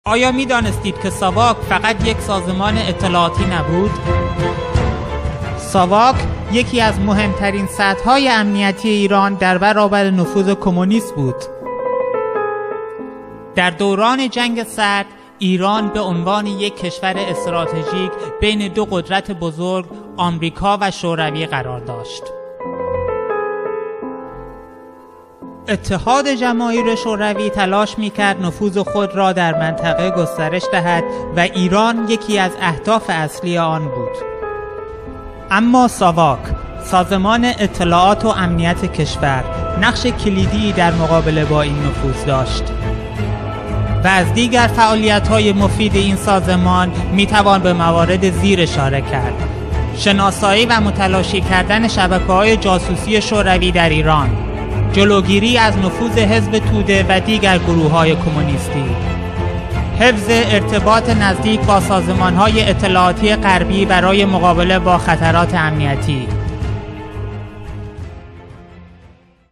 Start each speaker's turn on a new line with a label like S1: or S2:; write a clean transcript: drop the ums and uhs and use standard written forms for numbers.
S1: آیا می دانستید که ساواک فقط یک سازمان اطلاعاتی نبود؟ ساواک یکی از مهمترین سطح‌های امنیتی ایران در برابر نفوذ کمونیست بود. در دوران جنگ سرد، ایران به عنوان یک کشور استراتژیک بین دو قدرت بزرگ، آمریکا و شوروی قرار داشت. اتحاد جماهیر شوروی تلاش می‌کرد نفوذ خود را در منطقه گسترش دهد و ایران یکی از اهداف اصلی آن بود. اما ساواک، سازمان اطلاعات و امنیت کشور، نقش کلیدی در مقابله با این نفوذ داشت. و از دیگر فعالیت‌های مفید این سازمان می‌توان به موارد زیر اشاره کرد: شناسایی و متلاشی کردن شبکه‌های جاسوسی شوروی در ایران، جلوگیری از نفوذ حزب توده و دیگر گروه‌های کمونیستی، حفظ ارتباط نزدیک با سازمان‌های اطلاعاتی غربی برای مقابله با خطرات امنیتی.